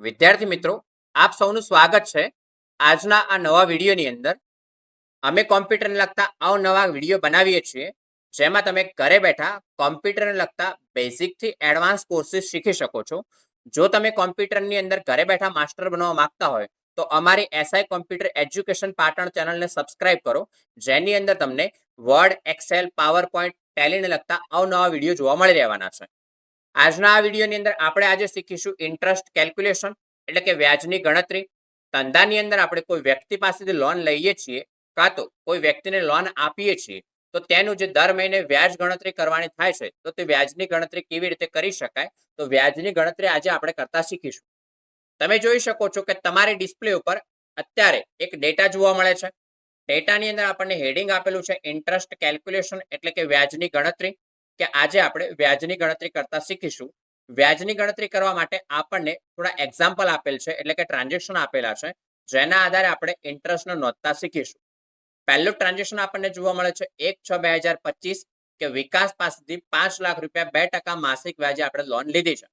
વિદ્યાર્થી મિત્રો, આપ સૌનું સ્વાગત છે આજના આ નવા વિડીયોની અંદર. અમે કોમ્પ્યુટરને લગતા અવનવા વિડીયો બનાવીએ છીએ, જેમાં તમે ઘરે બેઠા કોમ્પ્યુટરને લગતા બેઝિકથી એડવાન્સ કોર્સીસ શીખી શકો છો. જો તમે કોમ્પ્યુટરની અંદર ઘરે બેઠા માસ્ટર બનવા માંગતા હોય તો અમારી એસઆઈ કોમ્પ્યુટર એજ્યુકેશન પાટણ ચેનલને સબસ્ક્રાઇબ કરો, જેની અંદર તમને વર્ડ, એક્સેલ, પાવર પોઈન્ટ, ટેલીને લગતા અવનવા વિડીયો જોવા મળી રહેવાના છે. આજના આ વિડીયોની અંદર આપણે આજે શીખીશું ઇન્ટરેસ્ટ કેલ્ક્યુલેશન, એટલે કે વ્યાજની ગણતરી. ધંધાની અંદર આપણે કોઈ વ્યક્તિ પાસેથી લોન લઈએ છીએ કાં તો કોઈ વ્યક્તિને લોન આપીએ છીએ, તો તેનું જે દર મહિને વ્યાજ ગણતરી કરવાની થાય છે, તો તે વ્યાજની ગણતરી કેવી રીતે કરી શકાય, તો વ્યાજની ગણતરી આજે આપણે કરતા શીખીશું. તમે જોઈ શકો છો કે તમારી ડિસ્પ્લે ઉપર અત્યારે એક ડેટા જોવા મળે છે. ડેટાની અંદર આપણને હેડિંગ આપેલું છે ઇન્ટરેસ્ટ કેલ્ક્યુલેશન, એટલે કે વ્યાજની ગણતરી. કે આજે આપણે વ્યાજની ગણતરી કરતા શીખીશું. વ્યાજની ગણતરી કરવા માટે આપણને થોડા એક્ઝામ્પલ આપેલ છે, એટલે કે ટ્રાન્ઝેક્શન આપેલા છે, જેના આધારે આપણે ઇન્ટરેસ્ટને નોંધતા શીખીશું. પહેલું ટ્રાન્ઝેક્શન આપણને જોવા મળે છે 1/6/2025, કે વિકાસ પાસેથી 5 લાખ રૂપિયા 2% માસિક વ્યાજે આપણે લોન લીધી છે.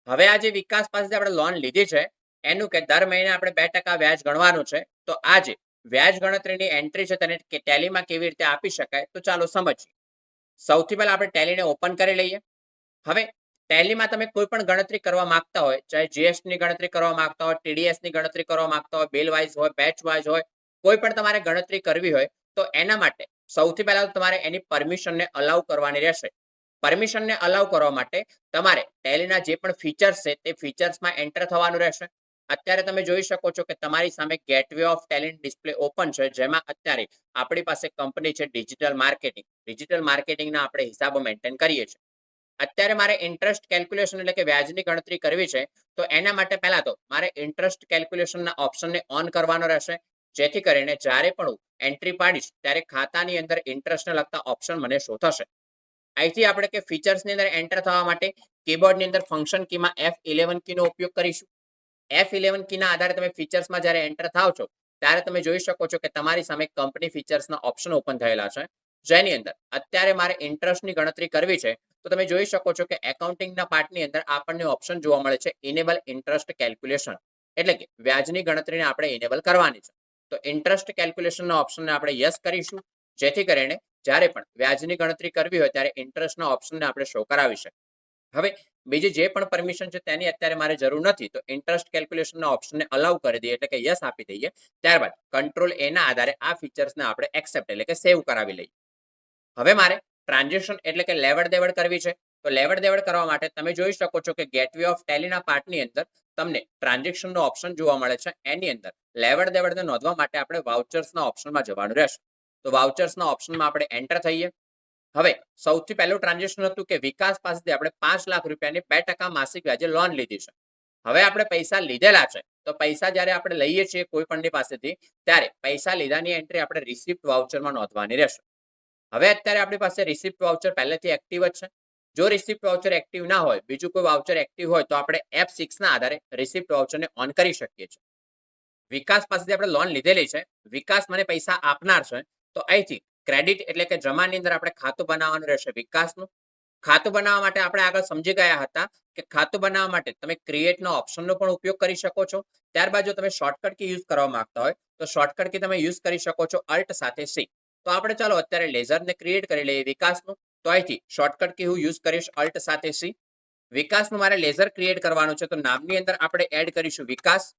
હવે આ જે વિકાસ પાસેથી આપણે લોન લીધી છે એનું કે દર મહિને આપણે 2% વ્યાજ ગણવાનું છે. તો આ જે વ્યાજ ગણતરીની એન્ટ્રી છે તેને ટેલીમાં કેવી રીતે આપી શકાય, તો ચાલો સમજીએ. સૌથી પહેલા આપણે ટેલીને ઓપન કરી લઈએ. હવે ટેલીમાં તમે કોઈ પણ ગણતરી કરવા માંગતા હોય, ચાહે જીએસટી ની ગણતરી કરવા માંગતા હોય, ટીડીએસ ની ગણતરી કરવા માંગતા હોય, બિલ વાઇઝ હોય, બેચ વાઇઝ હોય, કોઈ પણ તમારે ગણતરી કરવી હોય તો એના માટે સૌથી પહેલા તમારે એની પરમિશનને અલાઉ કરવાની રહેશે. પરમિશનને અલાઉ કરવા માટે તમારે ટેલીના જે પણ ફીચર્સ છે તે ફીચર્સમાં એન્ટર થવાનું રહેશે. અત્યારે તમે જોઈ શકો છો કે તમારી સામે gateway of talent display open છે, જેમાં અત્યારે આપણી પાસે કંપની છે ડિજિટલ માર્કેટિંગ. ડિજિટલ માર્કેટિંગના આપણે હિસાબો મેન્ટેન કરીએ છીએ. અત્યારે મારે ઇન્ટરેસ્ટ કેલ્ક્યુલેશન એટલે કે વ્યાજની ગણતરી કરવી છે, તો એના માટે પહેલા તો મારે ઇન્ટરેસ્ટ કેલ્ક્યુલેશનના ઓપ્શનને ઓન કરવાનો રહેશે, જેથી કરીને જ્યારે પણ હું એન્ટ્રી પાડીશ ત્યારે ખાતાની અંદર ઇન્ટરેસ્ટને લગતા ઓપ્શન મને શો થશે. અહીંથી આપણે કે ફીચર્સની અંદર એન્ટર થવા માટે કીબોર્ડની અંદર ફંક્શન કીમાં F11 કીનો ઉપયોગ કરીશું. F11 કીના આધારે તમે ફીચર્સમાં જ્યારે એન્ટર થાવ છો ત્યારે તમે જોઈ શકો છો કે તમારી સામે કંપની ફીચર્સના ઓપ્શન ઓપન થયેલા છે, જેની અંદર અત્યારે મારે ઇન્ટરેસ્ટની ગણતરી કરવી છે. તો તમે જોઈ શકો છો કે એકાઉન્ટિંગના પાર્ટની અંદર આપણને ઓપ્શન જોવા મળે છે ઇનેબલ ઇન્ટરેસ્ટ કેલ્ક્યુલેશન, એટલે કે વ્યાજની ગણતરીને આપણે ઇનેબલ કરવાની છે. તો ઇન્ટરેસ્ટ કેલ્ક્યુલેશનના ઓપ્શનને આપણે યસ કરીશું, જેથી કરીને જ્યારે પણ વ્યાજની ગણતરી કરવી હોય ત્યારે ઇન્ટરેસ્ટના ઓપ્શનને આપણે શો કરાવી શકીએ. હવે બીજી જે પણ પરમિશન છે તેની અત્યારે મારે જરૂર નથી, તો ઇન્ટરેસ્ટ કેલ્ક્યુલેશનના ઓપ્શનને અલાઉ કરી દઈએ, એટલે કે યસ આપી દઈએ. ત્યારબાદ કંટ્રોલ એ ના આધારે આ ફીચર્સને આપણે એક્સેપ્ટ એટલે કે સેવ કરાવી લઈએ. હવે મારે ટ્રાન્ઝેક્શન એટલે કે લેવડ દેવડ કરવી છે. તો લેવડ દેવડ કરવા માટે તમે જોઈ શકો છો કે ગેટવે ઓફ ટેલીના પાર્ટની અંદર તમને ટ્રાન્ઝેક્શનનો ઓપ્શન જોવા મળે છે. એની અંદર લેવડ દેવડને નોંધવા માટે આપણે વાઉચર્સના ઓપ્શનમાં જવાનું રહેશે. તો વાઉચર્સના ઓપ્શનમાં આપણે એન્ટર થઈએ. હવે સૌથી પહેલું ટ્રાન્ઝેક્શન હતું કે વિકાસ પાસેથી આપણે 5 લાખ રૂપિયાની 2% માસિક વ્યાજે લોન લીધી છે. હવે આપણે પૈસા લીધેલા છે, તો પૈસા જ્યારે આપણે લઈએ છીએ કોઈ પણની પાસેથી ત્યારે પૈસા લીધાની એન્ટ્રી આપણે રિસિપ્ટ વાઉચરમાં નોંધવાની રહેશે. હવે અત્યારે આપણી પાસે રિસિપ્ટ વાઉચર પહેલેથી એક્ટિવ જ છે. જો રિસિપ્ટ વાઉચર એક્ટિવ ના હોય, બીજું કોઈ વાઉચર એક્ટિવ હોય, તો આપણે F6 ના આધારે રિસિપ્ટ વાઉચરને ઓન કરી શકીએ છીએ. વિકાસ પાસેથી આપણે લોન લીધેલી છે, વિકાસ મને પૈસા આપનાર છે, તો અહીંથી ક્રેડિટ એટલે કે જમાની અંદર આપણે ખાતું બનાવવાનું રહેશે વિકાસનું. ખાતું બનાવવા માટે આપણે આગળ સમજી ગયા હતા કે ખાતું બનાવવા માટે તમે ક્રિએટના ઓપ્શનનો પણ ઉપયોગ કરી શકો છો. ત્યારબાદ જો તમે શોર્ટકટ કી યુઝ કરવા માંગતા હોય તો શોર્ટકટ કી તમે યુઝ કરી શકો છો અલ્ટ સાથે સી. તો આપણે ચાલો અત્યારે લેઝરને ક્રિએટ કરી લઈએ વિકાસનું. તો અહીંથી શોર્ટકટ કી હું યુઝ કરીશ અલ્ટ સાથે સી. વિકાસનું મારે લેઝર ક્રિએટ કરવાનું છે, તો નામની અંદર આપણે એડ કરીશું વિકાસ.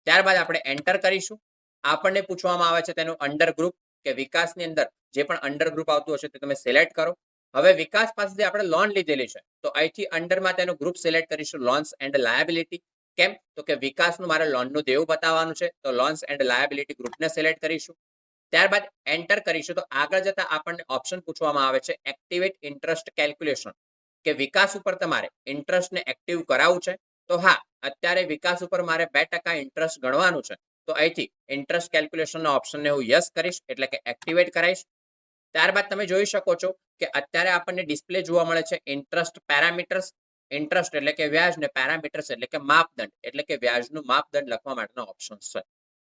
ત્યારબાદ આપણે એન્ટર કરીશું. આપણને પૂછવામાં આવે છે તેનું અંડર ગ્રુપ, કે વિકાસની અંદર જે પણ અંડર ગ્રુપ આવતું હશે તે તમે સિલેક્ટ કરો. હવે વિકાસ પાસેથી આપણે લોન લીધેલી છે, તો અહીંથી અંડરમાં તેનું ગ્રુપ સિલેક્ટ કરીશું લોન્સ એન્ડ લાયબિલિટી. કેમ? તો કે વિકાસનું મારે લોનનું દેવું બતાવવાનું છે, તો લોન્સ એન્ડ લાયબિલિટી ગ્રુપને સિલેક્ટ કરીશું. ત્યારબાદ એન્ટર કરીશું. તો આગળ જતા આપણને ઓપ્શન પૂછવામાં આવે છે એક્ટિવેટ ઇન્ટરેસ્ટ કેલ્ક્યુલેશન, કે વિકાસ ઉપર તમારે ઇન્ટરેસ્ટને એક્ટિવ કરાવવું છે. તો હા, અત્યારે વિકાસ ઉપર મારે 2% ઇન્ટરેસ્ટ ગણવાનું છે, તો અહીંથી ઇન્ટરેસ્ટ કેલ્ક્યુલેશનના ઓપ્શનને હું યસ કરીશ, એટલે કે એક્ટિવેટ કરાઈશ. ત્યારબાદ તમે જોઈ શકો છો કે અત્યારે આપણને ડિસ્પ્લે જોવા મળે છે ઇન્ટરેસ્ટ પેરામીટર્સ. ઇન્ટરેસ્ટ એટલે કે વ્યાજ, ને પેરામીટર્સ એટલે કે માપદંડ, એટલે કે વ્યાજનું માપદંડ લખવા માટેના ઓપ્શન્સ છે.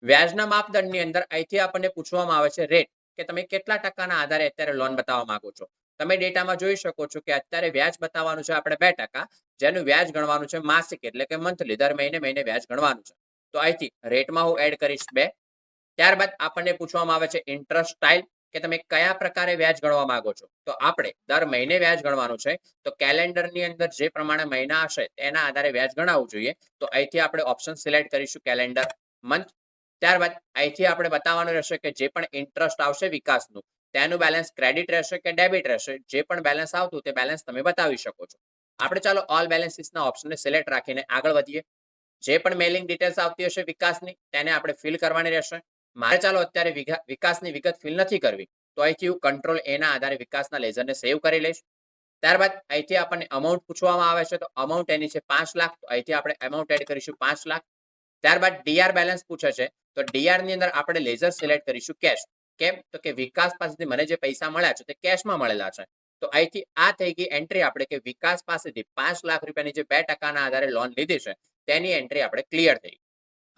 વ્યાજના માપદંડની અંદર અહીંથી આપણને પૂછવામાં આવે છે રેટ, કે તમે કેટલા ટકાના આધારે અત્યારે લોન બતાવવા માંગો છો. તમે ડેટામાં જોઈ શકો છો કે અત્યારે વ્યાજ બતાવવાનું છે આપણે 2%, જેનું વ્યાજ ગણવાનું છે માસિક એટલે કે મંથલી, દર મહિને મહિને વ્યાજ ગણવાનું છે. તો અહીંથી રેટમાં હું એડ કરીશ 2. ત્યારબાદ આપણને પૂછવામાં આવે છે ઇન્ટરેસ્ટ સ્ટાઇલ, કે તમે કયા પ્રકારે વ્યાજ ગણવા માંગો છો. તો આપણે દર મહિને વ્યાજ ગણવાનું છે, તો કેલેન્ડરની અંદર જે પ્રમાણે મહિના હશે તેના આધારે વ્યાજ ગણાવવું જોઈએ. તો અહીંથી આપણે ઓપ્શન સિલેક્ટ કરીશું કેલેન્ડર મંથ. ત્યારબાદ અહીંથી આપણે બતાવવાનું રહેશે કે જે પણ ઇન્ટરેસ્ટ આવશે વિકાસનું, તેનું બેલેન્સ ક્રેડિટ રહેશે કે ડેબિટ રહેશે. જે પણ બેલેન્સ આવતું તે બેલેન્સ તમે બતાવી શકો છો. આપણે ચાલો ઓલ બેલેન્સીસના ઓપ્શનને સિલેક્ટ રાખીને આગળ વધીએ. જે પણ મેલિંગ ડિટેલ્સ આવતી હશે વિકાસની તેને આપણે ફિલ કરવાની રહેશે. મારે ચાલો અત્યારે વિકાસની વિગત ફિલ નથી કરવી, તો અહીંથી હું કંટ્રોલ એના આધારે વિકાસના લેઝરને સેવ કરી લઈશ. ત્યારબાદ અહીંથી આપણને અમાઉન્ટ પૂછવામાં આવે છે, તો અમાઉન્ટ એની છે 5 લાખ. તો અહીંથી આપણે અમાઉન્ટ એડ કરીશું 5 લાખ. ત્યારબાદ ડીઆર બેલેન્સ પૂછે છે, તો ડીઆર ની અંદર આપણે લેઝર સિલેક્ટ કરીશું કેશ. કેમ? તો કે વિકાસ પાસેથી મને જે પૈસા મળ્યા છે તે કેશમાં મળેલા છે. તો અહીંથી આ થઈ ગઈ એન્ટ્રી આપણે કે વિકાસ પાસેથી 5 લાખ રૂપિયાની જે 2%ના આધારે લોન લીધી છે તેની એન્ટ્રી આપણે ક્લિયર થઈ.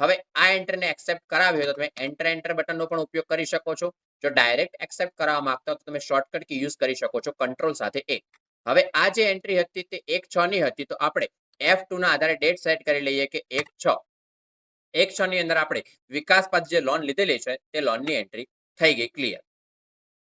હવે આ એન્ટ્રીને એક્સેપ્ટ કરાવી હોય તો તમે એન્ટર બટનનો પણ ઉપયોગ કરી શકો છો. જો ડાયરેક્ટ એક્સેપ્ટ કરાવવા માંગતા હો તો તમે શોર્ટકટ કી યુઝ કરી શકો છો કંટ્રોલ સાથે A. હવે આ જે એન્ટ્રી હતી તે 1/6 ની હતી, તો આપણે F2 ના આધારે ડેટ સેટ કરી લઈએ કે 1/6 ની અંદર આપણે વિકાસ પાસે જે લોન લીધેલી છે તે લોનની એન્ટ્રી થઈ ગઈ ક્લિયર.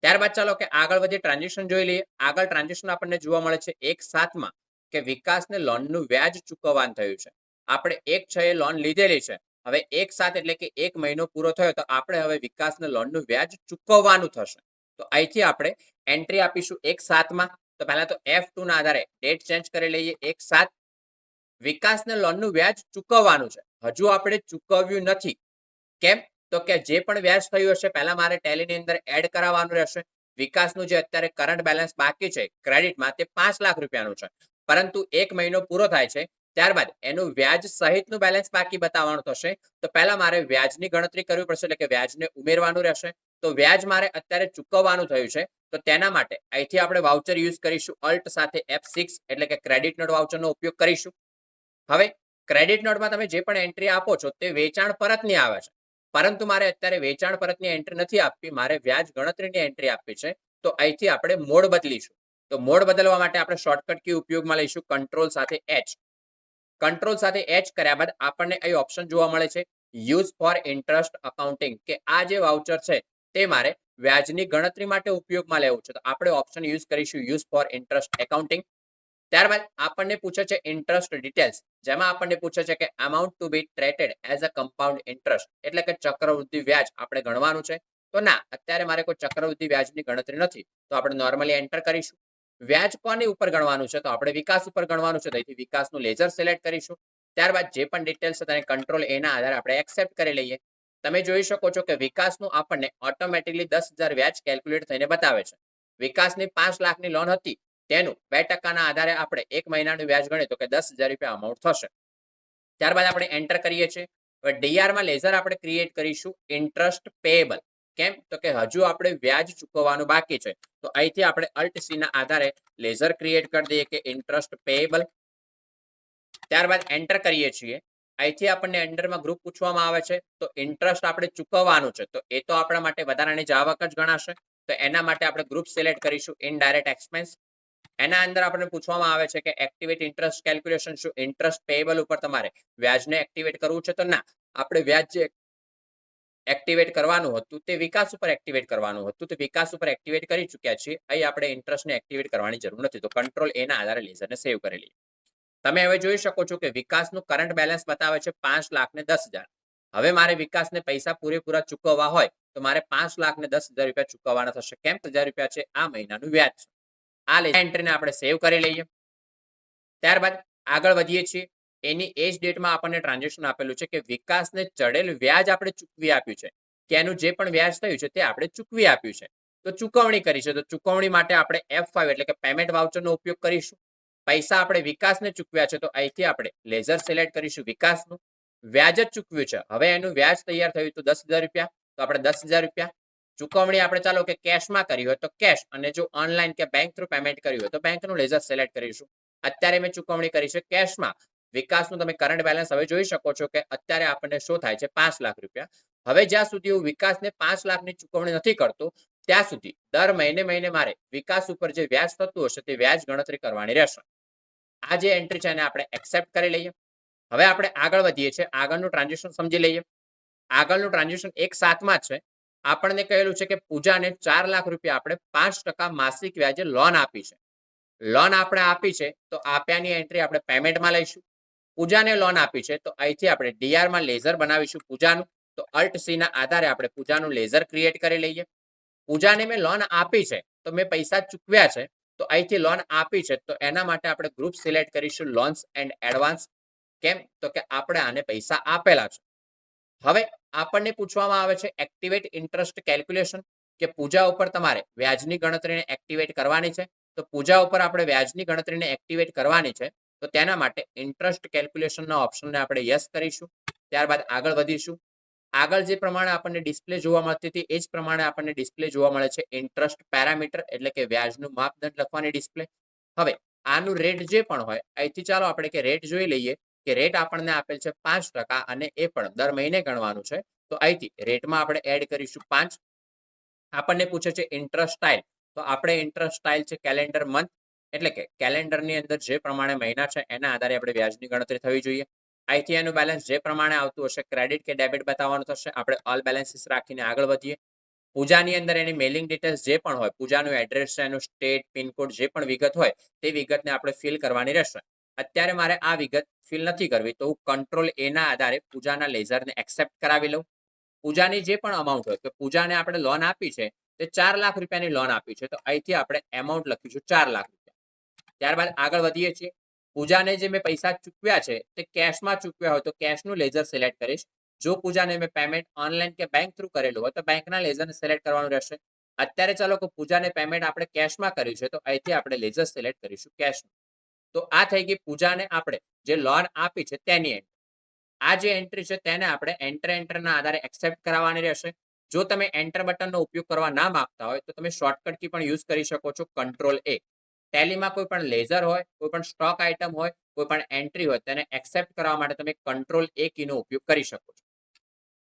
ત્યારબાદ ચાલો કે આગળ વધી ટ્રાન્ઝેક્શન જોઈ લઈએ. આગળ ટ્રાન્ઝેક્શન આપણને જોવા મળે છે 1/7 કે વિકાસને લોનનું વ્યાજ ચૂકવવાનું થયું છે. આપણે 1/6 લોન લીધેલી છે. હવે 1/7 એટલે કે 1 મહિનો પૂરો થયો, તો આપણે હવે વિકાસને લોનનું વ્યાજ ચૂકવવાનું થશે. તો અહીંથી આપણે એન્ટ્રી આપીશું 1/7. તો પહેલા તો F2 ના આધારે ડેટ ચેન્જ કરી લઈએ 1/7. વિકાસને લોનનું વ્યાજ ચૂકવવાનું છે, હજુ આપણે ચૂકવ્યું નથી. કેમ? તો કે જે પણ વ્યાજ થયું હશે પહેલા મારે ટેલીની અંદર એડ કરાવવાનું રહેશે. વિકાસનું જે અત્યારે કરંટ બેલેન્સ બાકી છે ક્રેડિટમાં તે 5 લાખ રૂપિયાનું છે, પરંતુ 1 મહિનો પૂરો થાય છે ત્યારબાદ એનું વ્યાજ સહિતનું બેલેન્સ બાકી બતાવવાનું થશે. તો પહેલા મારે વ્યાજની ગણતરી કરવી પડશે, એટલે કે વ્યાજને ઉમેરવાનું રહેશે. તો વ્યાજ મારે અત્યારે ચૂકવવાનું થયું છે, તો તેના માટે અહીંથી આપણે વાઉચર યુઝ કરીશું અલ્ટ સાથે F6, એટલે કે ક્રેડિટ નોટ વાઉચરનો ઉપયોગ કરીશું. હવે ક્રેડિટ નોટમાં તમે જે પણ એન્ટ્રી આપો છો તે વેચાણ પરતની આવે છે, પરંતુ મારે અત્યારે વેચાણ પરતની એન્ટ્રી નથી આપવી, મારે વ્યાજ ગણતરીની એન્ટ્રી આપવી છે. તો અહીંથી આપણે મોડ બદલીશું. તો મોડ બદલવા માટે આપણે શોર્ટકટ કી ઉપયોગમાં લઈશું કંટ્રોલ સાથે H. કંટ્રોલ સાથે H કર્યા બાદ આપણને અહીં ઓપ્શન જોવા મળે છે યુઝ ફોર ઇન્ટરેસ્ટ અકાઉન્ટિંગ, કે આ જે વાઉચર છે તે મારે વ્યાજની ગણતરી માટે ઉપયોગમાં લેવું છે. તો આપણે ઓપ્શન યુઝ કરીશું યુઝ ફોર ઇન્ટરેસ્ટ એકાઉન્ટિંગ. ત્યારબાદ આપણને પૂછે છે ઇન્ટરેસ્ટ ડિટેલ્સ, જેમાં આપણને પૂછે છે કે amount to be treated as a compound interest, એટલે કે ચક્રવૃદ્ધિ વ્યાજ આપણે ગણવાનું છે. તો ના, અત્યારે મારે કોઈ ચક્રવૃદ્ધિ વ્યાજની ગણતરી નથી, તો આપણે નોર્મલી એન્ટર કરીશું. વ્યાજ કોની ઉપર ગણવાનું છે? તો આપણે વિકાસ ઉપર ગણવાનું છે, તેથી વિકાસનું લેઝર સિલેક્ટ કરીશું. ત્યારબાદ જે પણ ડિટેલ્સ છે તેને કંટ્રોલ એના આધારે આપણે એક્સેપ્ટ કરી લઈએ. તમે જોઈ શકો છો કે વિકાસનું આપણને ઓટોમેટિકલી 10,000 વ્યાજ કેલ્ક્યુલેટ થઈને બતાવે છે. વિકાસની 5 લાખની લોન હતી, તેનું 2%ના આધારે આપણે 1 મહિનાનું વ્યાજ ગણીએ તો કે 10,000 રૂપિયા અમાઉન્ટ થશે. ત્યારબાદ આપણે એન્ટર કરીએ છીએ. હવે ડીઆરમાં લેઝર આપણે ક્રિએટ કરીશું ઇન્ટરેસ્ટ પેએબલ. કેમ? તો કે હજુ આપણે વ્યાજ ચૂકવવાનું બાકી છે. તો અહીંથી આપણે અલ્ટ સી ના આધારે લેઝર ક્રિએટ કરી દઈએ કે ઇન્ટરેસ્ટ પેએબલ. ત્યારબાદ એન્ટર કરીએ છીએ. અહીંથી આપણને અંડરમાં ગ્રુપ પૂછવામાં આવે છે, તો ઇન્ટરેસ્ટ આપણે ચૂકવવાનું છે, તો એ તો આપણા માટે વધારાની જ આવક જ ગણાશે. તો એના માટે આપણે ગ્રુપ સિલેક્ટ કરીશું ઇનડાયરેક્ટ એક્સપેન્સ. એના અંદર આપણને પૂછવામાં આવે છે કે એક્ટિવેટ ઇન્ટરેસ્ટ કેલ્ક્યુલેશન, શું ઇન્ટરેસ્ટ પેએબલ ઉપર તમારે વ્યાજને એક્ટિવેટ કરવું છે? તો ના, આપણે વ્યાજ જે એક્ટિવેટ કરવાનું હતું તે વિકાસ ઉપર એક્ટિવેટ કરવાનું હતું, તો વિકાસ ઉપર એક્ટિવેટ કરી ચૂક્યા છીએ. અહીં આપણે ઇન્ટરેસ્ટને એક્ટિવેટ કરવાની જરૂર નથી, તો કંટ્રોલ એના આધારે લેઝરને સેવ કરી લઈએ. તમે હવે જોઈ શકો છો કે વિકાસનું કરંટ બેલેન્સ બતાવે છે 5,10,000. હવે મારે વિકાસને પૈસા પૂરેપૂરા ચૂકવવા હોય તો મારે 5,10,000 રૂપિયા ચૂકવવાના થશે. કેમ? 1,000 રૂપિયા છે આ મહિનાનું વ્યાજ છે. આ એન્ટ્રીને આપણે સેવ કરી લઈએ. ત્યારબાદ આગળ વધીએ છીએ. એની એજ ડેટમાં આપણને ટ્રાન્ઝેક્શન આપેલું છે કે વિકાસને ચડેલ વ્યાજ આપણે ચૂકવી આપ્યું છે, કે એનું જે પણ વ્યાજ થયું છે તે આપણે ચૂકવી આપ્યું છે. તો ચૂકવણી કરી છે, તો ચૂકવણી માટે આપણે F5 એટલે કે પેમેન્ટ વાઉચરનો ઉપયોગ કરીશું. પૈસા આપણે વિકાસને ચૂકવ્યા છે, તો અહીંથી આપણે લેઝર સિલેક્ટ કરીશું વિકાસનું. વ્યાજ જ ચૂકવ્યું છે, હવે એનું વ્યાજ તૈયાર થયું તો 10,000 રૂપિયા, તો આપણે 10,000 રૂપિયા. ચૂકવણી આપણે ચાલો કે કેશમાં કરી હોય તો કેશ, અને જો ઓનલાઈન કે બેંક થ્રુ પેમેન્ટ કર્યું હોય તો બેંકનું લેઝર સિલેક્ટ કરીશું. અત્યારે મેં ચૂકવણી કરી છે કેશમાં. વિકાસનું તમે કરંટ બેલેન્સ હવે જોઈ શકો છો કે અત્યારે આપણને શું થાય છે 5 લાખ રૂપિયા. હવે જ્યાં સુધી હું વિકાસને 5 લાખની ચૂકવણી નથી કરતો ત્યાં સુધી દર મહિને મારે વિકાસ ઉપર જે વ્યાજ થતું હશે તે વ્યાજ ગણતરી કરવાની રહેશે. આ જે એન્ટ્રી છે એને આપણે એક્સેપ્ટ કરી લઈએ. હવે આપણે આગળ વધીએ છીએ, આગળનું ટ્રાન્ઝેક્શન સમજી લઈએ. આગળનું ટ્રાન્ઝેક્શન 1/7 છે. આપણને કહેલું છે કે પૂજાને 4 લાખ રૂપિયા આપણે 5% માસિક વ્યાજે લોન આપી છે. લોન આપણે આપી છે તો આપ્યાની એન્ટ્રી આપણે પેમેન્ટમાં લઈશું. પૂજાને લોન આપી છે તો અહીંથી આપણે ડીઆરમાં લેઝર બનાવીશું પૂજાનું. તો અલ્ટ સી ના આધારે આપણે પૂજાનું લેઝર ક્રિએટ કરી લઈએ. પૂજાને મેં લોન આપી છે તો મેં પૈસા ચૂકવ્યા છે, તો અહીંથી લોન આપી છે તો એના માટે આપણે ગ્રુપ સિલેક્ટ કરીશું લોન્સ એન્ડ એડવાન્સ. કેમ? તો કે આપણે આને પૈસા આપેલા છે. હવે આપણને પૂછવામાં આવે છે એક્ટિવેટ ઇન્ટરેસ્ટ કેલ્ક્યુલેશન, કે પૂજા ઉપર તમારે વ્યાજની ગણતરીને એક્ટિવેટ કરવાની છે. તો પૂજા ઉપર આપણે વ્યાજની ગણતરીને એક્ટિવેટ કરવાની છે તો તેના માટે ઇન્ટરેસ્ટ કેલ્ક્યુલેશનના ઓપ્શનને આપણે યસ કરીશું. ત્યારબાદ આગળ વધીશું. આગળ જે પ્રમાણે આપણને ડિસ્પ્લે જોવા મળતી હતી એ જ પ્રમાણે આપણને ડિસ્પ્લે જોવા મળે છે ઇન્ટરેસ્ટ પેરામીટર, એટલે કે વ્યાજનું માપદંડ લખવાની ડિસ્પ્લે. હવે આનું રેટ જે પણ હોય અહીંથી ચાલો આપણે કે રેટ જોઈ લઈએ, કે રેટ આપણને આપેલ છે 5% અને એ પણ દર મહિને ગણવાનું છે. તો અહીંથી રેટમાં આપણે એડ કરીશું 5. આપણને પૂછે છે ઇન્ટરેસ્ટ સ્ટાઇલ, તો આપણે ઇન્ટરેસ્ટ સ્ટાઇલ છે કેલેન્ડર મંથ, એટલે કે કેલેન્ડરની અંદર જે પ્રમાણે મહિના છે એના આધારે આપણે વ્યાજની ગણતરી થવી જોઈએ. અહીંથી એનું બેલેન્સ જે પ્રમાણે આવતું હશે ક્રેડિટ કે ડેબિટ બતાવવાનું થશે. આપણે ઓલ બેલેન્સીસ રાખીને આગળ વધીએ. પૂજાની અંદર એની મેલિંગ ડિટેલ્સ જે પણ હોય, પૂજાનું એડ્રેસ છે, એનું સ્ટેટ, પિનકોડ, જે પણ વિગત હોય તે વિગતને આપણે ફિલ કરવાની રહેશે. અત્યારે મારે આ વિગત ફિલ નથી કરવી તો હું કંટ્રોલ એ ના આધારે પૂજાના લેઝરને એક્સેપ્ટ કરાવી લઉં. પૂજાની જે પણ અમાઉન્ટ હોય, કે પૂજાને આપણે લોન આપી છે તે 4 લાખ રૂપિયાની લોન આપી છે તો અહીંથી આપણે એમાઉન્ટ લખીશું 4 લાખ રૂપિયા. ત્યારબાદ આગળ વધીએ છીએ. પૂજાને જે મેં પૈસા ચૂકવ્યા છે તે કેશમાં ચૂકવ્યા હોય તો કેશનું લેઝર સિલેક્ટ કરીશ. જો પૂજાને મેં પેમેન્ટ ઓનલાઈન કે બેંક થ્રુ કરેલું હોય તો બેંકના લેઝરને સિલેક્ટ કરવાનું રહેશે. અત્યારે ચાલો કે પૂજાને પેમેન્ટ આપણે કેશમાં કર્યું છે તો અહીંથી આપણે લેઝર સિલેક્ટ કરીશું કેશનું. તો આ થઈ ગઈ પૂજાને આપણે જે લોન આપી છે તેની એન્ટ્રી. આ જે એન્ટ્રી છે તેને આપણે એન્ટરના આધારે એક્સેપ્ટ કરાવવાની રહેશે. જો તમે એન્ટર બટનનો ઉપયોગ કરવા ના માંગતા હોય તો તમે શોર્ટકટ કી પણ યુઝ કરી શકો છો, કંટ્રોલ એ. ટેલીમાં કોઈ પણ લેઝર હોય, કોઈ પણ સ્ટોક આઇટમ હોય, કોઈ પણ એન્ટ્રી હોય તેને એક્સેપ્ટ કરવા માટે તમે કંટ્રોલ એ કીનો ઉપયોગ કરી શકો છો.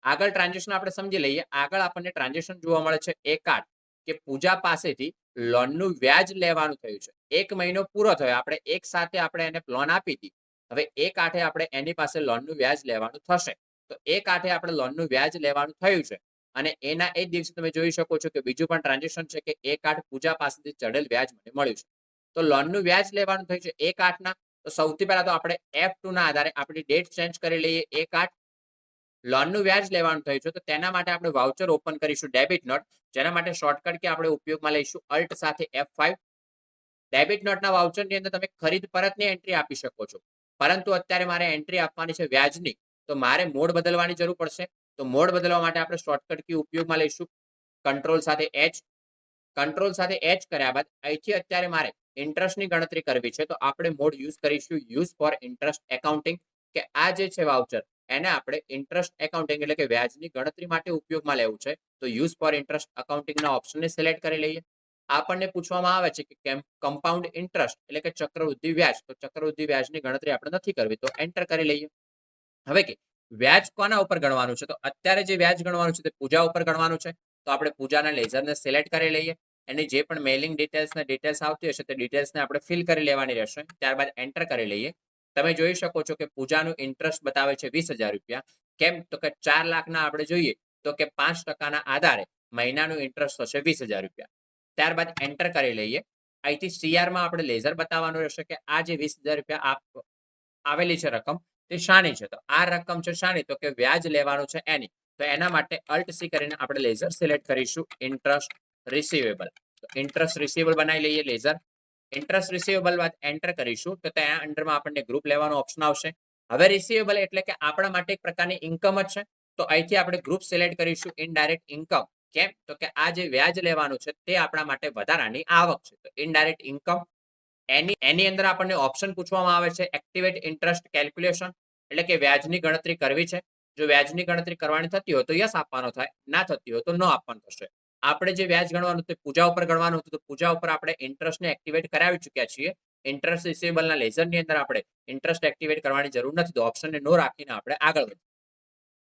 આગળ ટ્રાન્ઝેક્શન આપણે સમજી લઈએ. આગળ આપણને ટ્રાન્ઝેક્શન જોવા મળે છે 1/8, કે પૂજા પાસેથી લોનનું વ્યાજ લેવાનું થયું છે. 1 મહિનો પૂરો થયો, આપણે એક સાથે આપણે એને લોન આપી હતી. હવે 1/8 આપણે એની પાસે લોનનું વ્યાજ લેવાનું થશે. તો 1/8 આપણે લોનનું વ્યાજ લેવાનું થયું છે અને એના એ દિવસે તમે જોઈ શકો છો કે બીજું પણ ટ્રાન્ઝેક્શન છે કે 1/8 પૂજા પાસેથી ચડેલ વ્યાજ મને મળ્યું છે. તો લોનનું વ્યાજ લેવાનું થયું છે 1/8ના. તો સૌથી પહેલા તો આપણે F2 ના આધારે આપણી ડેટ ચેન્જ કરી લઈએ. 1/8 લોનનું વ્યાજ લેવાનું થયું છે તો તેના માટે આપણે વાઉચર ઓપન કરીશું ડેબિટ નોટ, જેના માટે શોર્ટકટ કે આપણે ઉપયોગમાં લઈશું અલ્ટ સાથે F5. ડેબિટ નોટના વાઉચરની અંદર તમે ખરીદ પરતની એન્ટ્રી આપી શકો છો, પરંતુ અત્યારે મારે એન્ટ્રી આપવાની છે વ્યાજની, તો મારે મોડ બદલવાની જરૂર પડશે. તો મોડ બદલવા માટે આપણે શોર્ટકટ કી ઉપયોગમાં લઈશું કંટ્રોલ સાથે H. કંટ્રોલ સાથે H કર્યા બાદ અહીંથી અત્યારે મારે ઇન્ટરેસ્ટની ગણતરી કરવી છે તો આપણે મોડ યુઝ કરીશું યુઝ ફોર ઇન્ટરેસ્ટ એકાઉન્ટિંગ, કે આ જે છે વાઉચર એને આપણે ઇન્ટરેસ્ટ એકાઉન્ટિંગ એટલે કે વ્યાજની ગણતરી માટે ઉપયોગમાં લેવું છે. તો યુઝ ફોર ઇન્ટરેસ્ટ એકાઉન્ટિંગના ઓપ્શનને સિલેક્ટ કરી લઈએ. આપણને પૂછવામાં આવે છે કે કમ્પાઉન્ડ ઇન્ટરેસ્ટ એટલે કે ચક્રવૃદ્ધિ વ્યાજ, તો ચક્રવૃદ્ધિ વ્યાજની ગણતરી આપણે નથી કરવી તો એન્ટર કરી લઈએ. હવે કે વ્યાજ કોના ઉપર ગણવાનું છે, તો અત્યારે જે વ્યાજ ગણવાનું છે તે પૂજા ઉપર ગણવાનું છે. તો આપણે પૂજાના લેઝરને સિલેક્ટ કરી લઈએ. એની જે પણ મેલિંગ ડિટેલ્સ આવતી હશે તે ડિટેલ્સને આપણે ફિલ કરી લેવાની રહેશે. ત્યારબાદ એન્ટર કરી લઈએ. તમે જોઈ શકો છો કે પૂજાનું ઇન્ટરેસ્ટ બતાવે છે 20,000 રૂપિયા. કેમ? તો કે 4 લાખના આપણે જોઈએ તો કે 5%ના આધારે મહિનાનું ઇન્ટરેસ્ટ થશે 20,000 રૂપિયા. ત્યારબાદ એન્ટર કરી લઈએ. અહીંથી સીઆરમાં આપણે લેઝર બતાવવાનું રહેશે કે આ જે 20,000 રૂપિયા આવેલી છે રકમ તે શાની છે. તો આ રકમ છે શાની, તો કે વ્યાજ લેવાનું છે એની. તો એના માટે અલ્ટ સી કરીને આપણે લેઝર સિલેક્ટ કરીશું ઇન્ટરેસ્ટ રિસીવેબલ. તો ઇન્ટરેસ્ટ રિસીવેબલ બનાવી લઈએ લેઝર. ઇન્ટરેસ્ટ રિસીવેબલ બાદ એન્ટર કરીશું તો ત્યાં અંડરમાં આપણને ગ્રુપ લેવાનો ઓપ્શન આવશે. હવે રિસીવેબલ એટલે કે આપણા માટે એક પ્રકારની ઇન્કમ જ છે. તો અહીંથી આપણે ગ્રુપ સિલેક્ટ કરીશું ઇનડાયરેક્ટ ઇન્કમ. કેમ? તો કે આ જે વ્યાજ લેવાનું છે તે આપણા માટે વધારાની આવક છે. તો ઇનડાયરેક્ટ ઇન્કમ. એની અંદર આપણને ઓપ્શન પૂછવામાં આવે છે એક્ટિવેટ ઇન્ટરેસ્ટ કેલ્ક્યુલેશન, એટલે કે વ્યાજની ગણતરી કરવી છે. જો વ્યાજની ગણતરી કરવાની થતી હોય તો યસ આપવાનો થાય, ના થતી હોય તો નો આપવાનું થશે. આપણે જે વ્યાજ ગણવાનું તે પૂજા ઉપર ગણવાનું હતું તો પૂજા ઉપર આપણે ઇન્ટરેસ્ટને એક્ટિવેટ કરાવી ચૂક્યા છીએ. ઇન્ટરેસ્ટ રિસીવેબલના લેઝરની અંદર આપણે ઇન્ટરેસ્ટ એક્ટિવેટ કરવાની જરૂર નથી, તો ઓપ્શનને નો રાખીને આપણે આગળ વધીએ.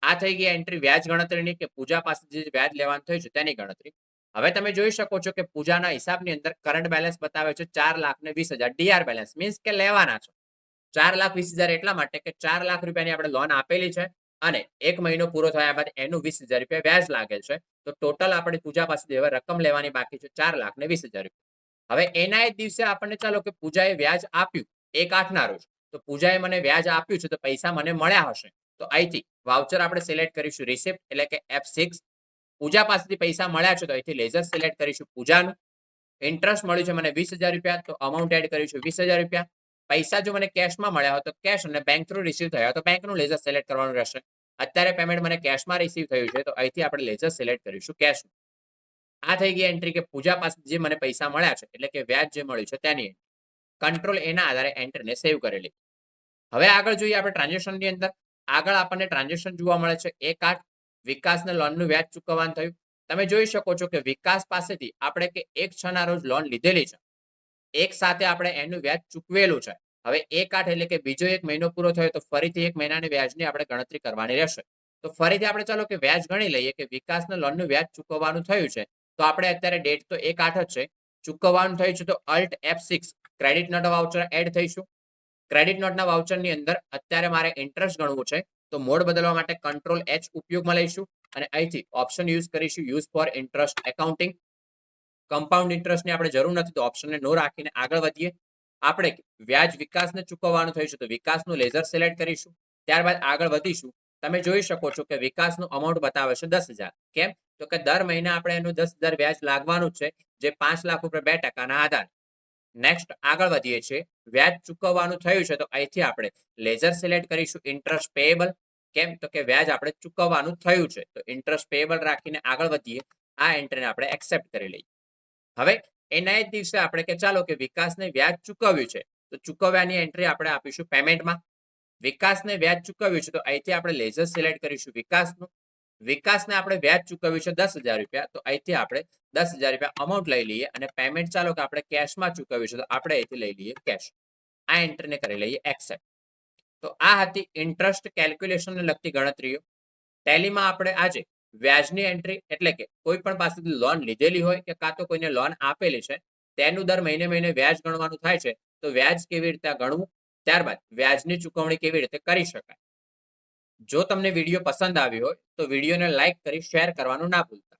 આ થઈ ગઈ એન્ટ્રી વ્યાજ ગણતરીની, કે પૂજા પાસે જે વ્યાજ લેવાનું થયું છે તેની ગણતરી. હવે તમે જોઈ શકો છો કે પૂજાના હિસાબની અંદર કરંટ બેલેન્સ બતાવે છે 4,20,000 ડીઆર બેલેન્સ, મીન્સ કે લેવાના છે 4,20,000 એટલા માટે કે 4 લાખ રૂપિયાની આપણે લોન આપેલી છે અને 1 મહિનો પૂરો થયા બાદ એનું 20,000 રૂપિયા વ્યાજ લાગેલ છે. તો ટોટલ આપણે પૂજા પાસેથી હવે રકમ લેવાની બાકી છે 4,20,000 રૂપિયા. હવે એના જ દિવસે આપણને ચાલો કે પૂજાએ વ્યાજ આપ્યું 1/8ના રોજ, તો પૂજાએ મને વ્યાજ આપ્યું છે તો પૈસા મને મળ્યા હશે. તો અહીંથી વાઉચર આપણે સિલેક્ટ કરીશું રિસિપ્ટ એટલે કે F6. પૂજા પાસેથી પૈસા મળ્યા છે તો અહીંથી લેઝર સિલેક્ટ કરીશું પૂજાનું. ઇન્ટરેસ્ટ મળ્યું છે મને 20,000 રૂપિયા, તો અમાઉન્ટ એડ કરીશું 20,000 રૂપિયા. પૈસા જો મને કેશમાં મળ્યા હોય તો કેશ અને બેંક થ્રુ રિસીવ થયા તો બેંકનું લેઝર સિલેક્ટ કરવાનું રહેશે. અત્યારે પેમેન્ટ મને કેશમાં રિસીવ થયું છે તો અહીંથી આપણે લેઝર સિલેક્ટ કરીશું કેશ. આ થઈ ગઈ એન્ટ્રી કે પૂજા પાસે જે મને પૈસા મળ્યા છે એટલે કે વ્યાજ જે મળ્યું છે તેની કંટ્રોલ એના આધારે એન્ટ્રીને સેવ કરેલી. હવે આગળ જોઈએ આપણે ટ્રાન્ઝેક્શનની અંદર. આગળ આપણને ટ્રાન્ઝેક્શન જોવા મળે છે 1/8 વિકાસને લોનનું વ્યાજ ચૂકવવાનું થયું. તમે જોઈ શકો છો કે વિકાસ પાસેથી આપણે કે 1/6ના રોજ લોન લીધેલી છે, એક સાથે આપણે એનું વ્યાજ ચૂકવેલું છે. હવે 1/8 એટલે કે બીજો 1 મહિનો પૂરો થયો તો ફરીથી 1 મહિનાની વ્યાજની આપણે ગણતરી કરવાની રહેશે. તો ફરીથી આપણે ચાલો કે વ્યાજ ગણી લઈએ કે વિકાસના લોનનું વ્યાજ ચૂકવવાનું થયું છે. તો આપણે અત્યારે ડેટ તો 1/8 જ છે, ચૂકવવાનું થયું છે તો Alt F6 credit note voucher add થઈશું. ક્રેડિટ નોટના વાઉચરની અંદર અત્યારે મારે ઇન્ટરેસ્ટ ગણવું છે તો મોડ બદલવા માટે કંટ્રોલ H ઉપયોગમાં લઈશું અને અહીંથી ઓપ્શન યુઝ કરીશું use for interest accounting. Compound ઇન્ટરેસ્ટની આપણે જરૂર નથી તો ઓપ્શનને નો રાખીને આગળ વધીએ. આપણે વ્યાજ વિકાસને ચૂકવવાનું થયું છે તો વિકાસનું લેઝર સિલેક્ટ કરીશું. ત્યારબાદ આગળ વધીશું. તમે જોઈ શકો છો કે વિકાસનું અમાઉન્ટ બતાવે છે 10,000. કેમ? તો કે દર મહિને આપણે એનું 10,000 વ્યાજ લાગવાનું છે જે 5 લાખ ઉપર 2%ના આધારે. નેક્સ્ટ આગળ વધીએ છીએ. વ્યાજ ચૂકવવાનું થયું છે તો અહીંથી આપણે લેઝર સિલેક્ટ કરીશું ઇન્ટરેસ્ટ પેએબલ. કેમ? તો કે વ્યાજ આપણે ચૂકવવાનું થયું છે તો ઇન્ટરેસ્ટ પેએબલ રાખીને આગળ વધીએ. આ એન્ટ્રીને આપણે એક્સેપ્ટ કરી લઈએ. હવે એના જ દિવસે આપણે કે ચાલો કે વિકાસને વ્યાજ ચૂકવ્યું છે તો ચૂકવ્યાની એન્ટ્રી આપણે આપીશું પેમેન્ટમાં. વિકાસને વ્યાજ ચૂકવ્યું છે તો અહીંથી આપણે લેઝર સિલેક્ટ કરીશું વિકાસનું. વિકાસને આપણે વ્યાજ ચૂકવ્યું છે 10,000 રૂપિયા તો અહીંથી આપણે 10,000 રૂપિયા અમાઉન્ટ લઈ લઈએ અને પેમેન્ટ ચાલો કે આપણે કેશમાં ચૂકવ્યું છે તો આપણે અહીંથી લઈ લઈએ કેશ. આ એન્ટ્રીને કરી લઈએ એક્સેપ્ટ. તો આ હતી ઇન્ટરેસ્ટ કેલ્ક્યુલેશનને લગતી ગણતરીઓ. ટેલીમાં આપણે આજે વ્યાજની એન્ટ્રી એટલે કે કોઈ પણ પાસેથી લોન લીધેલી હોય કે કાં તો કોઈને લોન આપેલી છે તેનું દર મહિને વ્યાજ ગણવાનું થાય છે તો વ્યાજ કેવી રીતે ગણવું, ત્યારબાદ વ્યાજની ચૂકવણી કેવી રીતે કરી શકાય. જો તમને વિડીયો પસંદ આવ્યો હોય તો વિડીયોને લાઈક કરી શેર કરવાનું ના ભૂલતા.